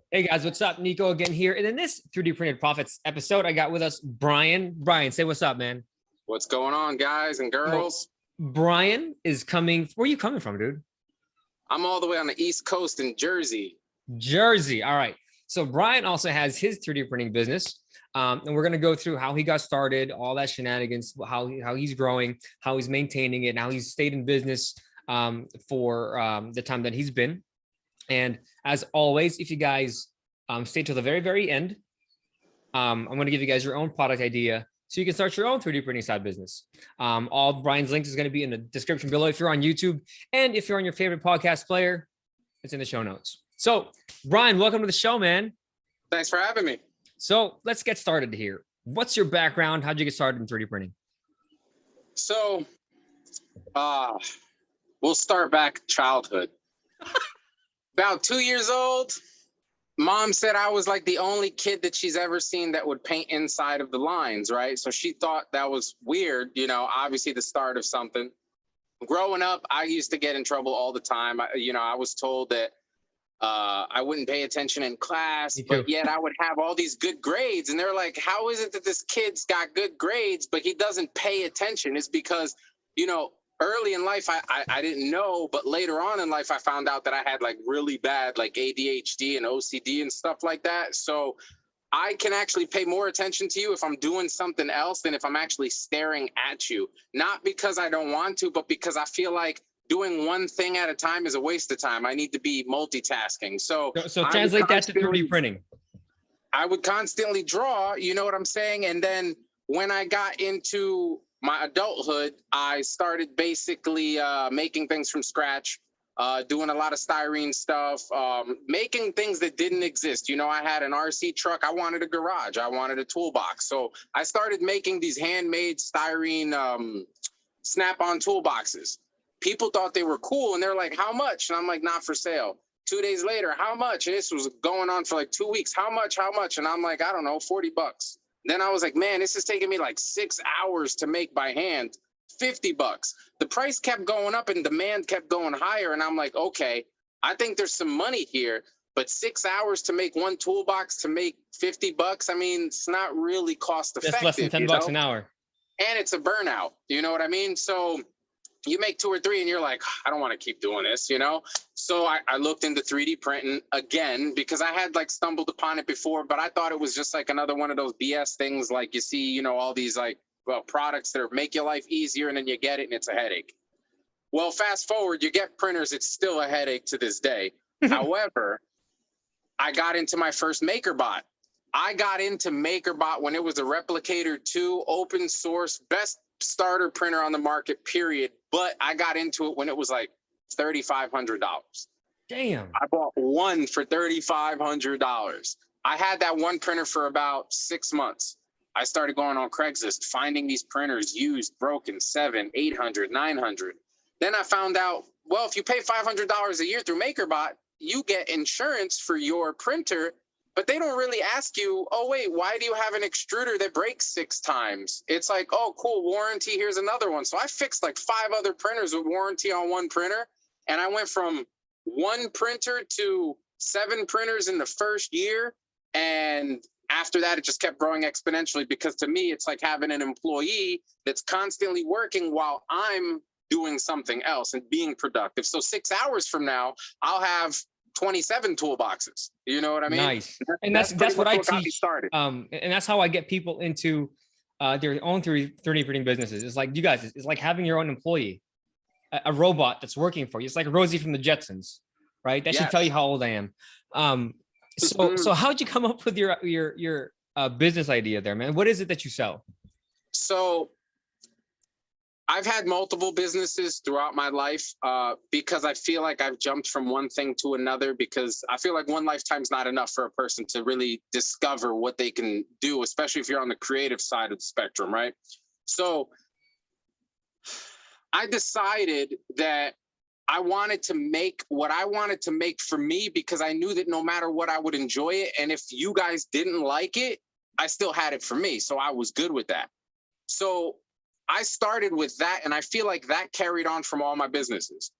Hey guys, what's up? Nico again here. And in this 3D Printed Profits episode, I got with us Brian. Brian, say what's up, man. What's going on, guys and So girls? Brian is coming. Where are you coming from, dude? I'm all the way on the East Coast in Jersey. Jersey. All right. So Brian also has his 3D printing business. And we're gonna go through how he got started, all that shenanigans, how he's growing, how he's maintaining it, and how he's stayed in business for the time that he's been. And as always, if you guys stay till the very, very end, I'm going to give you guys your own product idea so you can start your own 3D printing side business. All Brian's links is going to be in the description below if you're on YouTube. And if you're on your favorite podcast player, it's in the show notes. So, Brian, welcome to the show, man. Thanks for having me. So let's get started here. What's your background? How'd you get started in 3D printing? So, we'll start back childhood. About 2 years old, Mom said I was like the only kid that she's ever seen that would paint inside of the lines, right? So she thought that was weird, obviously the start of something. Growing up, I used to get in trouble all the time. I was told that I wouldn't pay attention in class, but yet I would have all these good grades. And they're like, how is it that this kid's got good grades, but he doesn't pay attention? It's because, early in life, I didn't know, but later on in life, I found out that I had like really bad like ADHD and OCD and stuff like that. So I can actually pay more attention to you if I'm doing something else than if I'm actually staring at you. Not because I don't want to, but because I feel like doing one thing at a time is a waste of time. I need to be multitasking. So translate that to 3D printing. I would constantly draw, you know what I'm saying? And then when I got into my adulthood, I started basically making things from scratch, doing a lot of styrene stuff, making things that didn't exist. I had an RC truck. I wanted a garage. I wanted a toolbox. So I started making these handmade styrene snap-on toolboxes. People thought they were cool, and they're like, how much? And I'm like, not for sale. 2 days later, how much? And this was going on for like 2 weeks. How much? And I'm like, I don't know, $40. Then I was like, man, this is taking me like 6 hours to make by hand, $50. The price kept going up and demand kept going higher. And I'm like, okay, I think there's some money here, but 6 hours to make one toolbox to make $50. I mean, it's not really cost effective. That's less than $10 an hour. And it's a burnout. You know what I mean? So you make 2 or 3 and you're like, I don't want to keep doing this, So I looked into 3D printing again because I had like stumbled upon it before, but I thought it was just like another one of those BS things. Like you see, all these like, products that make your life easier and then you get it and it's a headache. Well, fast forward, you get printers. It's still a headache to this day. However, I got into my first MakerBot. I got into MakerBot when it was a Replicator 2 open source, best starter printer on the market, period. But I got into it when it was like $3,500. Damn. I bought one for $3,500. I had that one printer for about 6 months. I started going on Craigslist, finding these printers used, broken, 700, 800, 900. Then I found out, well, if you pay $500 a year through MakerBot, you get insurance for your printer. But they don't really ask you, oh, wait, why do you have an extruder that breaks 6 times? It's like, oh, cool, warranty, here's another one. So I fixed like 5 other printers with warranty on one printer. And I went from 1 printer to 7 printers in the first year. And after that, it just kept growing exponentially because to me, it's like having an employee that's constantly working while I'm doing something else and being productive. So 6 hours from now, I'll have 27 toolboxes. You know what I mean? Nice. And that's what I teach. And that's how I get people into their own 3D printing businesses. It's like, you guys, it's like having your own employee, a robot that's working for you. It's like Rosie from the Jetsons, right? That should tell you how old I am. So how'd you come up with your business idea there, man? What is it that you sell? So I've had multiple businesses throughout my life because I feel like I've jumped from one thing to another because I feel like one lifetime's not enough for a person to really discover what they can do, especially if you're on the creative side of the spectrum, right? So I decided that I wanted to make what I wanted to make for me because I knew that no matter what, I would enjoy it. And if you guys didn't like it, I still had it for me. So I was good with that. So I started with that, and I feel like that carried on from all my businesses.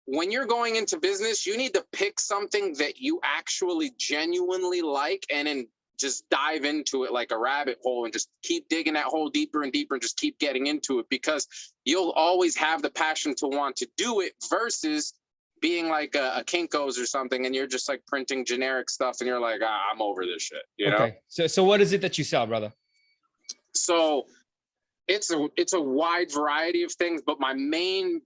when you're going into business, you need to pick something that you actually genuinely like and then just dive into it like a rabbit hole and just keep digging that hole deeper and deeper and just keep getting into it, because you'll always have the passion to want to do it versus being like a Kinko's or something and you're just like printing generic stuff and you're like, I'm over this shit, you know? Okay. So what is it that you sell, brother? So it's a wide variety of things, but my main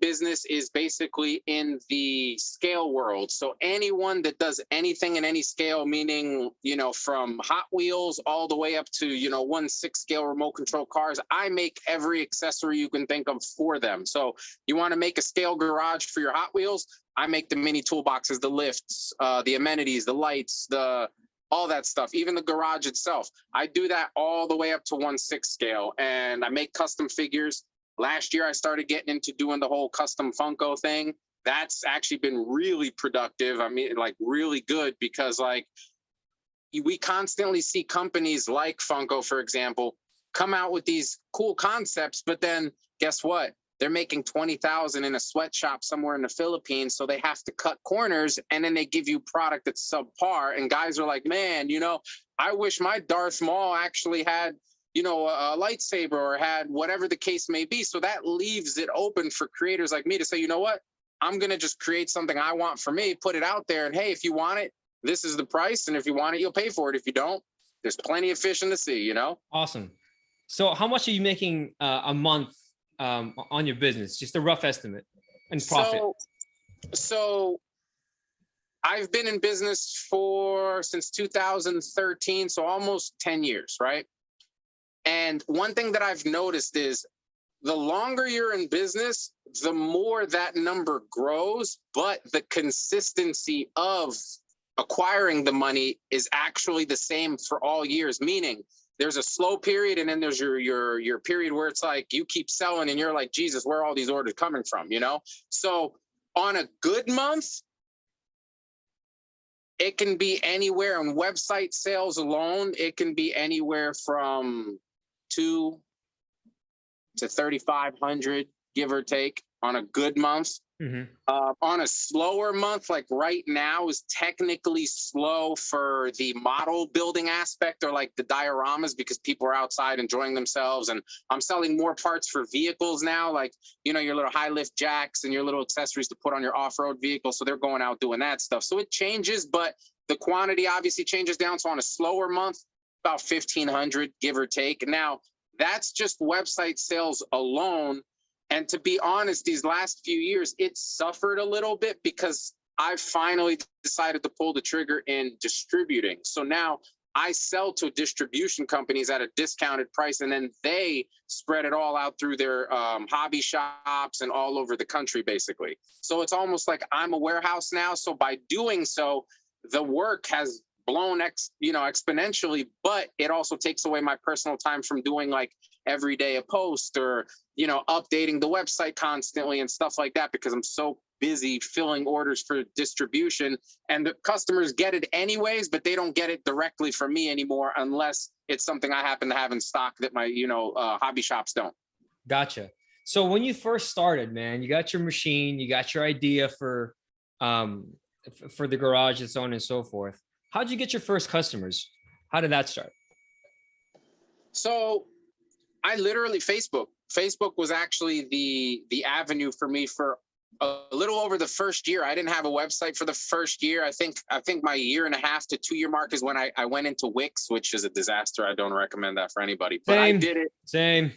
business is basically in the scale world. So anyone that does anything in any scale, meaning, you know, from Hot Wheels all the way up to, you know, 1/6 scale remote control cars, I make every accessory you can think of for them. So you want to make a scale garage for your Hot Wheels, I make the mini toolboxes, the lifts, the amenities, the lights, all that stuff, even the garage itself. I do that all the way up to 1/6 scale, and I make custom figures. Last year, I started getting into doing the whole custom Funko thing. That's actually been really productive. I mean, like really good, because like we constantly see companies like Funko, for example, come out with these cool concepts, but then guess what? They're making 20,000 in a sweatshop somewhere in the Philippines, so they have to cut corners, and then they give you product that's subpar. And guys are like, man, you know, I wish my Darth Maul actually had, you know, a lightsaber or had whatever the case may be. So that leaves it open for creators like me to say, you know what, I'm gonna just create something I want for me, put it out there, and hey, if you want it, this is the price, and if you want it, you'll pay for it. If you don't, there's plenty of fish in the sea, you know. Awesome. So how much are you making a month on your business? Just a rough estimate and profit. So I've been in business since 2013, so almost 10 years, right? And one thing that I've noticed is the longer you're in business, the more that number grows, but the consistency of acquiring the money is actually the same for all years, meaning there's a slow period, and then there's your period where it's like you keep selling and you're like, Jesus, where are all these orders coming from, you know? So on a good month, it can be anywhere on website sales alone. It can be anywhere from 2 to 3,500, give or take, on a good month. Mm-hmm. On a slower month, like right now is technically slow for the model building aspect, or like the dioramas, because people are outside enjoying themselves. And I'm selling more parts for vehicles now, like, you know, your little high lift jacks and your little accessories to put on your off-road vehicle. So they're going out doing that stuff. So it changes, but the quantity obviously changes down. So on a slower month, about 1,500, give or take. Now, that's just website sales alone. And to be honest, these last few years, it suffered a little bit because I finally decided to pull the trigger in distributing. So now I sell to distribution companies at a discounted price, and then they spread it all out through their hobby shops and all over the country, basically. So it's almost like I'm a warehouse now. So by doing so, the work has blown exponentially, but it also takes away my personal time from doing like every day a post, or, you know, updating the website constantly and stuff like that, because I'm so busy filling orders for distribution, and the customers get it anyways, but they don't get it directly from me anymore unless it's something I happen to have in stock that my, hobby shops don't. Gotcha. So when you first started, man, you got your machine, you got your idea for the garage and so on and so forth. How'd you get your first customers? How did that start? So I literally, Facebook was actually the avenue for me for a little over the first year. I didn't have a website for the first year. I think my 1.5 to 2 year mark is when I went into Wix, which is a disaster. I don't recommend that for anybody, but I did it.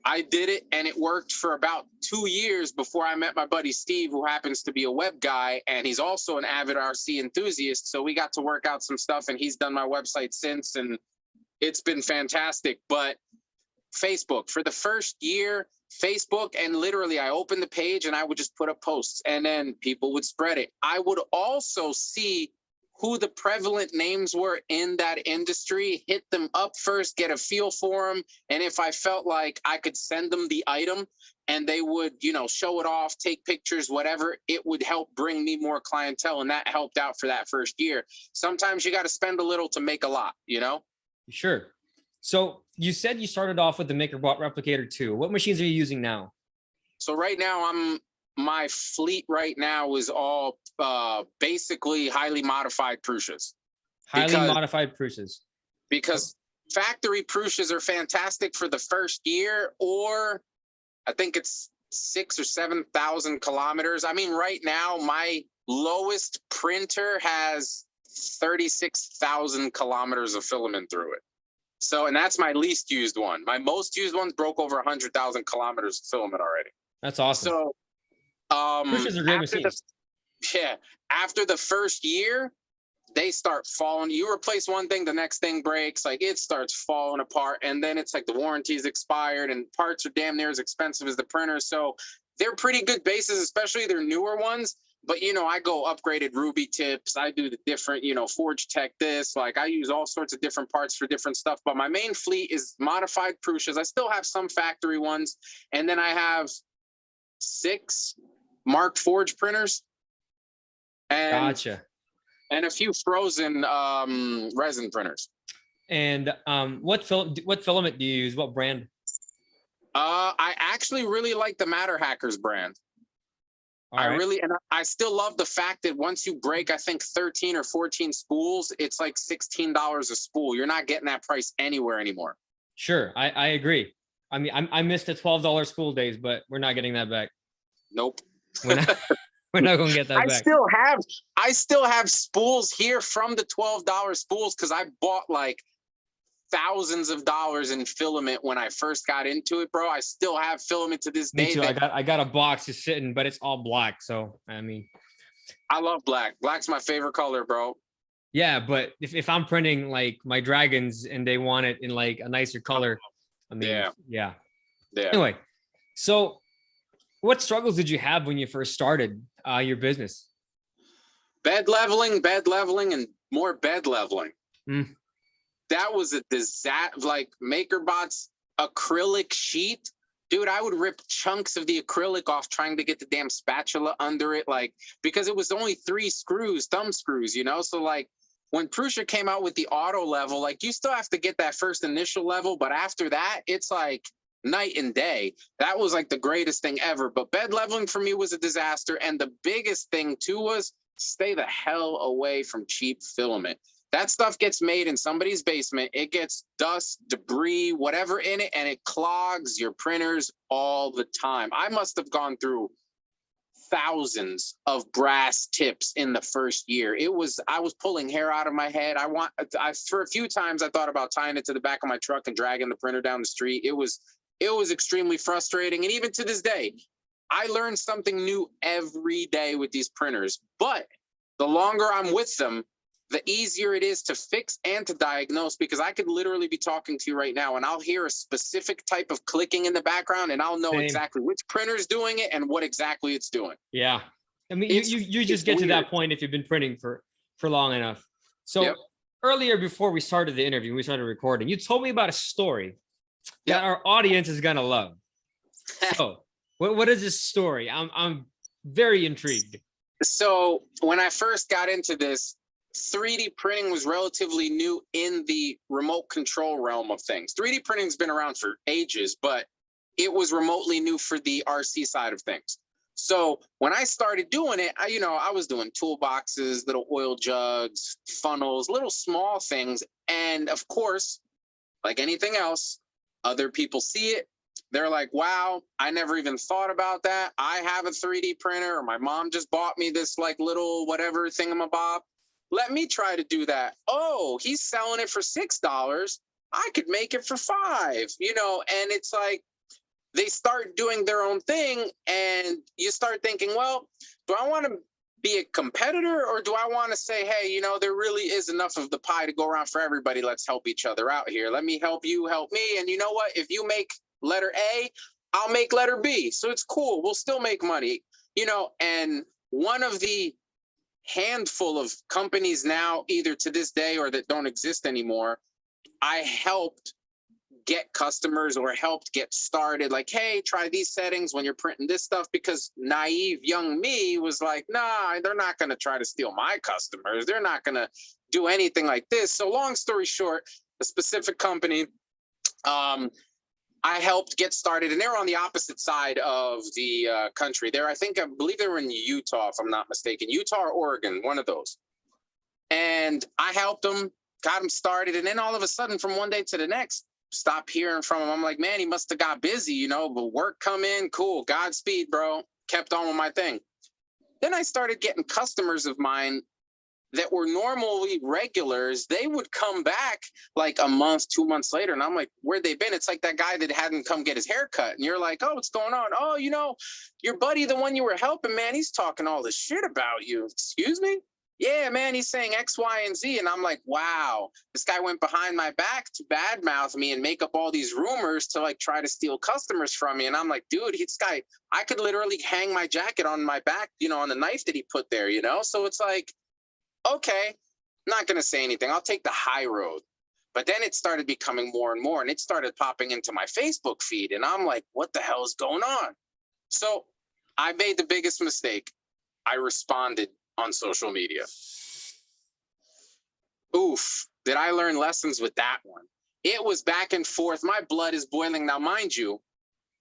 I did it, and it worked for about 2 years before I met my buddy Steve, who happens to be a web guy, and he's also an avid RC enthusiast. So we got to work out some stuff, and he's done my website since, and it's been fantastic. But Facebook, for the first year, Facebook, and literally I opened the page and I would just put up posts, and then people would spread it. I would also see who the prevalent names were in that industry, hit them up first, get a feel for them. And if I felt like I could send them the item and they would, show it off, take pictures, whatever, it would help bring me more clientele. And that helped out for that first year. Sometimes you got to spend a little to make a lot, Sure. So you said you started off with the MakerBot Replicator 2. What machines are you using now? So right now my fleet right now is all basically highly modified Prussias. Highly modified Prussias. Because factory Prussias are fantastic for the first year, or I think it's 6,000 or 7,000 kilometers. I mean, right now, my lowest printer has 36,000 kilometers of filament through it. So, and that's my least used one. My most used ones broke over 100,000 kilometers of filament already. That's awesome. So, Prussias are great machines. After the first year, they start falling. You replace one thing, the next thing breaks. Like, it starts falling apart, and then it's like the warranty's expired, and parts are damn near as expensive as the printer. So they're pretty good bases, especially their newer ones. But, you know, I go upgraded Ruby tips. I do the different, you know, Forge Tech this. Like, I use all sorts of different parts for different stuff. But my main fleet is modified Prussias. I still have some factory ones. And then I have 6 Mark Forge printers. And, gotcha. And a few frozen resin printers. And what filament do you use? What brand? I actually really like the Matter Hackers brand. I still love the fact that once you break, I think 13 or 14 spools, it's like $16 a spool. You're not getting that price anywhere anymore. Sure, I agree. I mean, I missed the $12 spool days, but we're not getting that back. Nope. We're not going to get that back. I still have spools here from the $12 spools because I bought like thousands of dollars in filament when I first got into it, bro. I still have filament to this day. Me too. I got a box just sitting, but it's all black. So I mean, I love black. Black's my favorite color, bro. Yeah, but if I'm printing like my dragons and they want it in like a nicer color, I mean, yeah. Anyway, so what struggles did you have when you first started your business? Bed leveling, and more bed leveling. That was a disaster. Like MakerBot's acrylic sheet, dude, I would rip chunks of the acrylic off trying to get the damn spatula under it, like, because it was only 3 screws, thumb screws, you know? So like when Prusa came out with the auto level, like you still have to get that first initial level, but after that, it's like night and day. That was like the greatest thing ever. But bed leveling for me was a disaster. And the biggest thing too was stay the hell away from cheap filament. That stuff gets made in somebody's basement. It gets dust, debris, whatever in it, and it clogs your printers all the time. I must have gone through thousands of brass tips in the first year. I was pulling hair out of my head. For a few times I thought about tying it to the back of my truck and dragging the printer down the street. It was extremely frustrating. And even to this day, I learn something new every day with these printers. But the longer I'm with them, the easier it is to fix and to diagnose, because I could literally be talking to you right now and I'll hear a specific type of clicking in the background and I'll know exactly which printer's doing it and what exactly it's doing. Yeah. I mean, you just get to that point if you've been printing for long enough. So earlier, before we started the interview, we started recording, you told me about a story that our audience is going to love. So what is this story? I'm very intrigued. So when I first got into this, 3D printing was relatively new in the remote control realm of things. 3D printing's been around for ages, but it was remotely new for the RC side of things. So when I started doing it, I was doing toolboxes, little oil jugs, funnels, little small things. And of course, like anything else, other people see it. They're like, wow, I never even thought about that. I have a 3D printer, or my mom just bought me this like little whatever thingamabob. Let me try to do that. Oh, he's selling it for $6. I could make it for $5, and it's like they start doing their own thing and you start thinking, well, do I want to be a competitor or do I want to say, hey, there really is enough of the pie to go around for everybody. Let's help each other out here. Let me help you, help me. And you know what? If you make letter A, I'll make letter B. So it's cool. We'll still make money, and one of the handful of companies now, either to this day or that don't exist anymore, I helped get customers or helped get started, like, hey, try these settings when you're printing this stuff, because naive young me was like, nah, they're not going to try to steal my customers. They're not going to do anything like this. So long story short, a specific company I helped get started, and they were on the opposite side of the country. I believe they were in Utah, if I'm not mistaken, Utah or Oregon, one of those. And I helped them, got them started, and then all of a sudden, from one day to the next, stop hearing from him. I'm like, man, he must have got busy, you know. But work come in, cool, Godspeed, bro. Kept on with my thing. Then I started getting customers of mine that were normally regulars. They would come back like a month, 2 months later, and I'm like, where'd they been? It's like that guy that hadn't come get his hair cut, and you're like, oh, what's going on? Oh, you know, your buddy, the one you were helping, man, he's talking all this shit about you. Excuse me? Yeah, man, he's saying X, Y, and Z. And I'm like, wow, this guy went behind my back to badmouth me and make up all these rumors to like try to steal customers from me. And I'm like, dude, this guy, I could literally hang my jacket on my back, you know, on the knife that he put there, you know? So it's like, okay, I'm not going to say anything. I'll take the high road. But then it started becoming more and more, and it started popping into my Facebook feed. And I'm like, what the hell is going on? So I made the biggest mistake. I responded on social media. Oof, did I learn lessons with that one? It was back and forth. My blood is boiling. Now, mind you,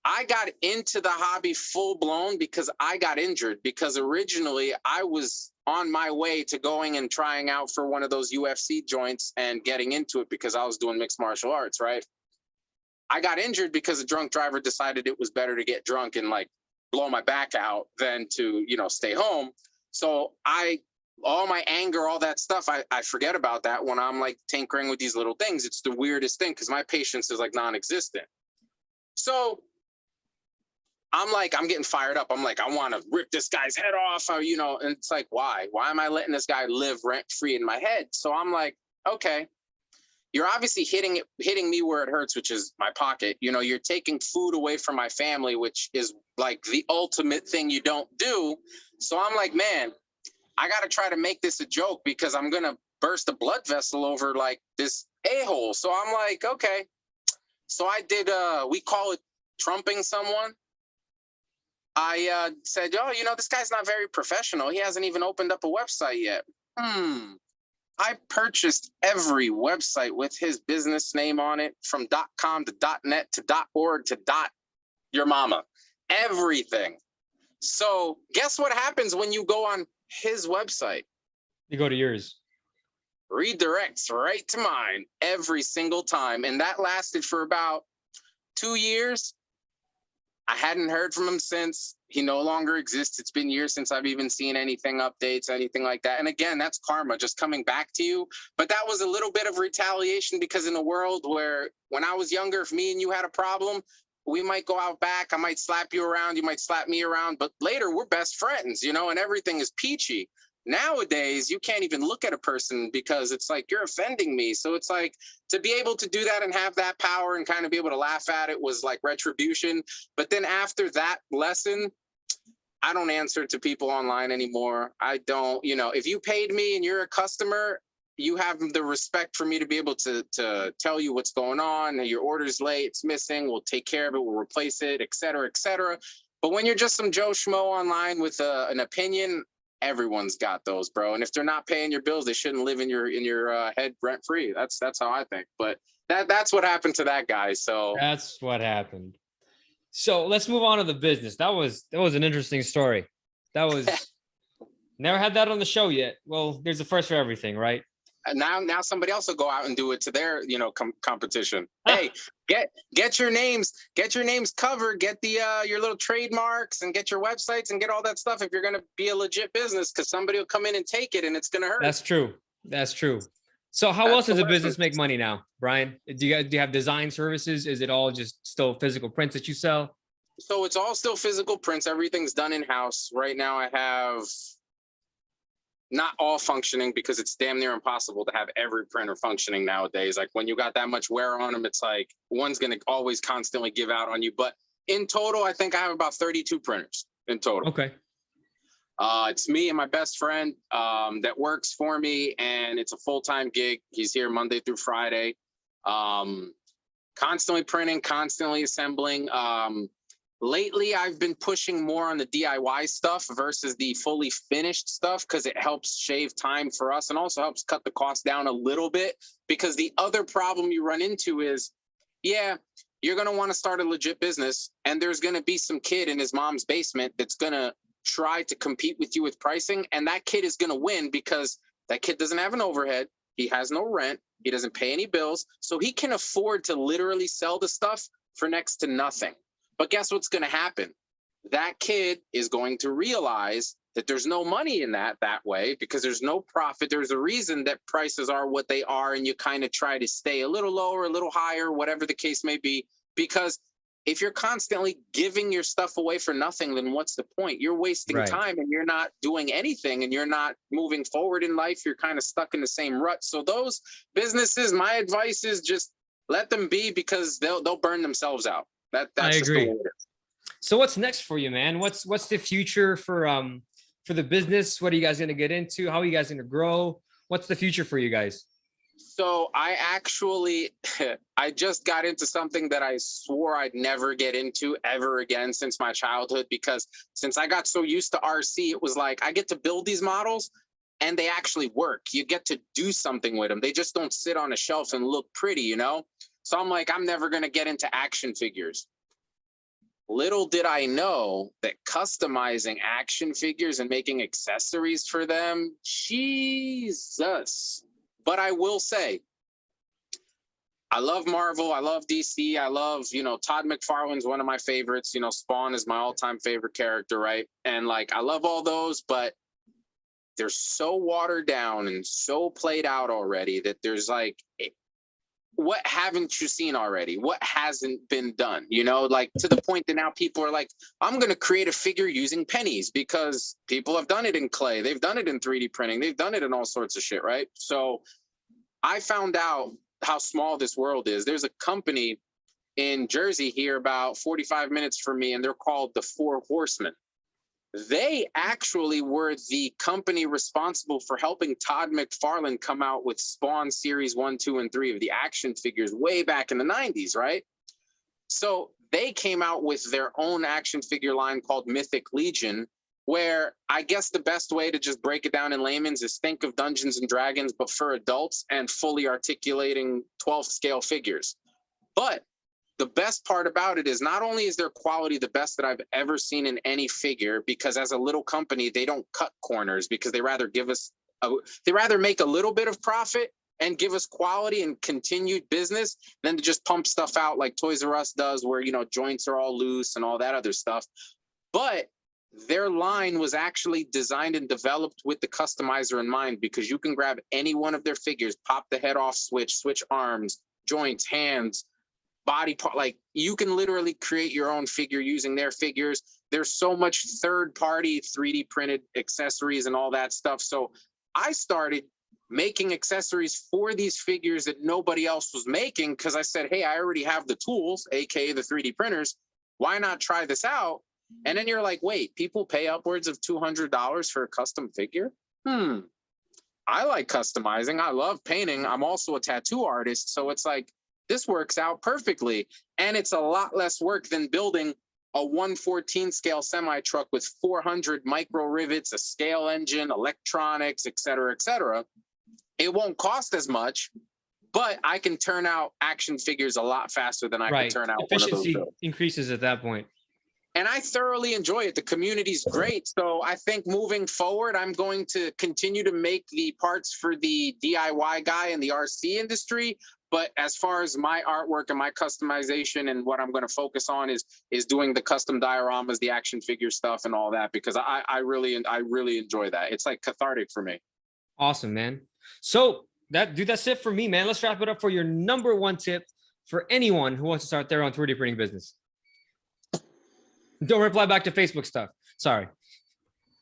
I got into the hobby full blown because I got injured, because originally I was on my way to going and trying out for one of those UFC joints and getting into it because I was doing mixed martial arts, right? I got injured because a drunk driver decided it was better to get drunk and like blow my back out than to, you know, stay home. So all my anger, all that stuff, I forget about that when I'm like tinkering with these little things. It's the weirdest thing because my patience is like non-existent. So I'm like, I'm getting fired up. I'm like, I want to rip this guy's head off, or, you know, and it's like, why? Why am I letting this guy live rent free in my head? So I'm like, okay, you're obviously hitting me where it hurts, which is my pocket. You know, you're taking food away from my family, which is like the ultimate thing you don't do. So I'm like, man, I got to try to make this a joke because I'm going to burst a blood vessel over like this a-hole. So I'm like, okay. So I did, we call it trumping someone. I said, oh, you know, this guy's not very professional. He hasn't even opened up a website yet. I purchased every website with his business name on it, from .com to .net to .org to .your mama, everything. So guess what happens when you go on his website? You go to yours. Redirects right to mine every single time. And that lasted for about 2 years. I hadn't heard from him since. He no longer exists. It's been years since I've even seen anything, updates, anything like that. And again, that's karma just coming back to you. But that was a little bit of retaliation, because in a world where when I was younger, if me and you had a problem, we might go out back. I might slap you around. You might slap me around. But later we're best friends, you know, and everything is peachy. Nowadays, you can't even look at a person because it's like, you're offending me. So it's like, to be able to do that and have that power and kind of be able to laugh at it was like retribution. But then after that lesson, I don't answer to people online anymore. I don't, you know, if you paid me and you're a customer, you have the respect for me to be able to tell you what's going on. Your order's late, it's missing, we'll take care of it, we'll replace it, et cetera, et cetera. But when you're just some Joe Schmo online with an opinion, everyone's got those, bro. And if they're not paying your bills, they shouldn't live in your head rent free. That's how I think. But that's what happened to that guy. So that's what happened. So let's move on to the business. That was an interesting story. That was never had that on the show yet. Well, there's a first for everything, right? Now somebody else will go out and do it to their, you know, competition. Hey, get your names covered, get the your little trademarks, and get your websites and get all that stuff if you're going to be a legit business, because somebody will come in and take it and it's going to hurt. That's true. So how else does a business make money now, Brian? Do you have design services? Is it all just still physical prints that you sell? So it's all still physical prints. Everything's done in-house. Right now I have not all functioning, because it's damn near impossible to have every printer functioning nowadays. Like when you got that much wear on them, it's like one's going to always constantly give out on you. But in total, I think I have about 32 printers in total. Okay. It's me and my best friend that works for me, and it's a full-time gig. He's here Monday through Friday, constantly printing, constantly assembling. Lately, I've been pushing more on the DIY stuff versus the fully finished stuff, because it helps shave time for us and also helps cut the cost down a little bit. Because the other problem you run into is, yeah, you're going to want to start a legit business, and there's going to be some kid in his mom's basement that's going to try to compete with you with pricing. And that kid is going to win because that kid doesn't have an overhead. He has no rent. He doesn't pay any bills. So he can afford to literally sell the stuff for next to nothing. But guess what's going to happen? That kid is going to realize that there's no money in that way because there's no profit. There's a reason that prices are what they are, and you kind of try to stay a little lower, a little higher, whatever the case may be. Because if you're constantly giving your stuff away for nothing, then what's the point? You're wasting time and you're not doing anything and you're not moving forward in life. You're kind of stuck in the same rut. So those businesses, my advice is just let them be, because they'll burn themselves out. That's I just the way agree. it is. So what's next for you, man? What's the future for the business? What are you guys going to get into? How are you guys going to grow? What's the future for you guys? So I just got into something that I swore I'd never get into ever again since my childhood, because since I got so used to RC, it was like I get to build these models and they actually work. You get to do something with them. They just don't sit on a shelf and look pretty, you know? So I'm like, I'm never going to get into action figures. Little did I know that customizing action figures and making accessories for them, Jesus. But I will say, I love Marvel. I love DC. I love, Todd McFarlane's one of my favorites. Spawn is my all-time favorite character, right? And like, I love all those, but they're so watered down and so played out already that there's like, what haven't you seen already? What hasn't been done? Like to the point that now people are like, I'm going to create a figure using pennies because people have done it in clay. They've done it in 3D printing. They've done it in all sorts of shit, right? So I found out how small this world is. There's a company in Jersey here about 45 minutes from me, and they're called the Four Horsemen. They actually were the company responsible for helping Todd McFarlane come out with Spawn Series 1, 2, and 3 of the action figures way back in the 90s, right? So they came out with their own action figure line called Mythic Legion, where I guess the best way to just break it down in layman's is think of Dungeons and Dragons, but for adults and fully articulating 12th scale figures. But the best part about it is not only is their quality the best that I've ever seen in any figure, because as a little company, they don't cut corners because they rather make a little bit of profit and give us quality and continued business than to just pump stuff out like Toys R Us does, where, joints are all loose and all that other stuff. But their line was actually designed and developed with the customizer in mind, because you can grab any one of their figures, pop the head off switch arms, joints, hands, body part. Like, you can literally create your own figure using their figures. There's so much third-party 3D printed accessories and all that stuff. So I started making accessories for these figures that nobody else was making, because I said, hey, I already have the tools, aka the 3D printers. Why not try this out? And then you're like, wait, people pay upwards of $200 for a custom figure? I like customizing. I love painting. I'm also a tattoo artist. So it's like, this works out perfectly. And it's a lot less work than building a 1/14 scale semi truck with 400 micro rivets, a scale engine, electronics, et cetera, et cetera. It won't cost as much, but I can turn out action figures a lot faster than I can turn out one of those. Efficiency increases at that point. And I thoroughly enjoy it. The community's great. So I think moving forward, I'm going to continue to make the parts for the DIY guy in the RC industry. But as far as my artwork and my customization and what I'm going to focus on is doing the custom dioramas, the action figure stuff and all that, because I really enjoy that. It's like cathartic for me. Awesome, man. So that's it for me, man. Let's wrap it up for your number one tip for anyone who wants to start their own 3D printing business. Don't reply back to Facebook stuff. Sorry.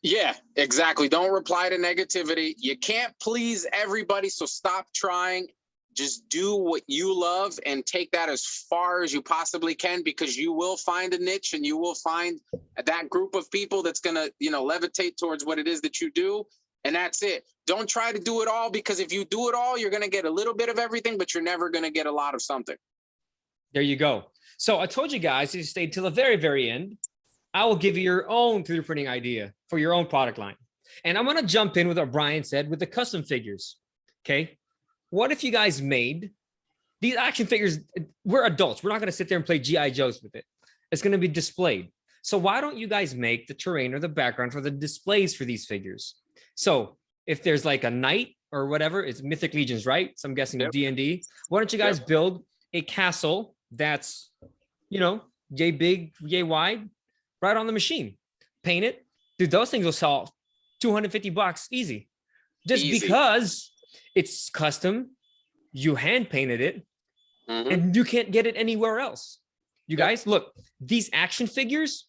Yeah, exactly. Don't reply to negativity. You can't please everybody, so stop trying. Just do what you love and take that as far as you possibly can, because you will find a niche and you will find that group of people that's going to, levitate towards what it is that you do. And that's it. Don't try to do it all, because if you do it all, you're going to get a little bit of everything, but you're never going to get a lot of something. There you go. So I told you guys to stay till the very, very end. I will give you your own 3D printing idea for your own product line. And I'm going to jump in with what Brian said with the custom figures. Okay. What if you guys made These action figures, we're adults. We're not going to sit there and play GI Joes with it. It's going to be displayed. So why don't you guys make the terrain or the background for the displays for these figures? So if there's like a knight or whatever, it's Mythic Legions, right? So I'm guessing Yep. D&D. Why don't you guys build a castle that's, you know, yay big, yay wide, right on the machine? Paint it. Dude, those things will sell $250 easy. Just Easy. because it's custom, you hand painted it, and you can't get it anywhere else. You guys, look, these action figures,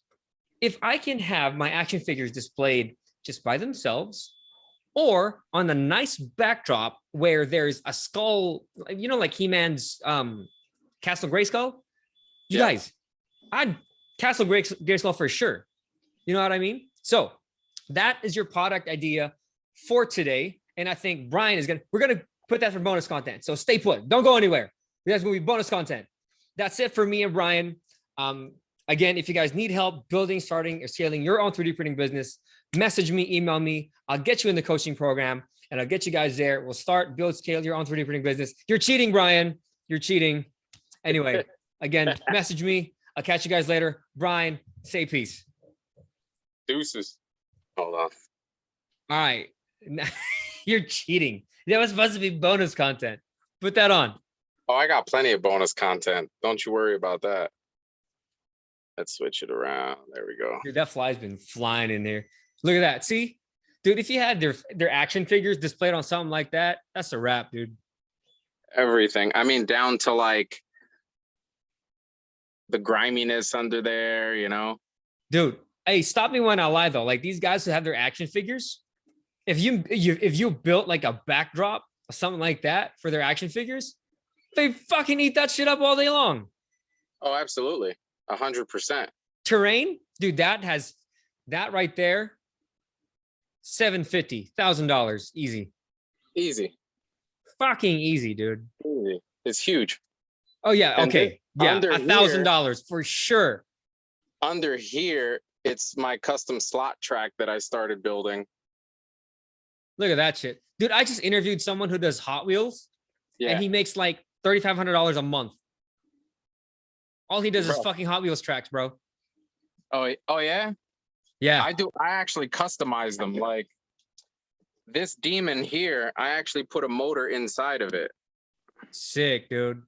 if I can have my action figures displayed just by themselves or on a nice backdrop where there's a skull, you know, like He-Man's Castle Grayskull, you guys, I'd Castle Grayskull for sure. You know what I mean? So that is your product idea for today. And I think Brian is we're going to put that for bonus content. So stay put. Don't go anywhere. That's going to be bonus content. That's it for me and Brian. Again, if you guys need help building, starting, or scaling your own 3D printing business, message me, email me. I'll get you in the coaching program and I'll get you guys there. We'll start, build, scale your own 3D printing business. You're cheating, Brian. You're cheating. Anyway, again, message me. I'll catch you guys later. Brian, say peace. Deuces. Hold on. All right. You're cheating. That was supposed to be bonus content. Put that on. Oh, I got plenty of bonus content. Don't you worry about that. Let's switch it around. There we go. Dude, that fly's been flying in there. Look at that. See? Dude, if you had their action figures displayed on something like that, that's a wrap, dude. Everything. I mean, down to like the griminess under there, you know? Dude, hey, stop me when I lie though. Like these guys who have their action figures, if you built like a backdrop or something like that for their action figures, they fucking eat that shit up all day long. Oh, absolutely. 100%. Terrain, dude, that right there, $750,000 easy. Easy. Fucking easy, dude. Easy. It's huge. Oh yeah, okay. Yeah, $1,000 for sure. Under here, it's my custom slot track that I started building. Look at that shit. Dude, I just interviewed someone who does Hot Wheels and he makes like $3,500 a month. All he does is fucking Hot Wheels tracks, bro. Oh yeah? Yeah. I do. I actually customize them. Like this demon here, I actually put a motor inside of it. Sick, dude.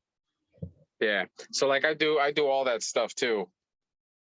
Yeah. So like I do all that stuff too.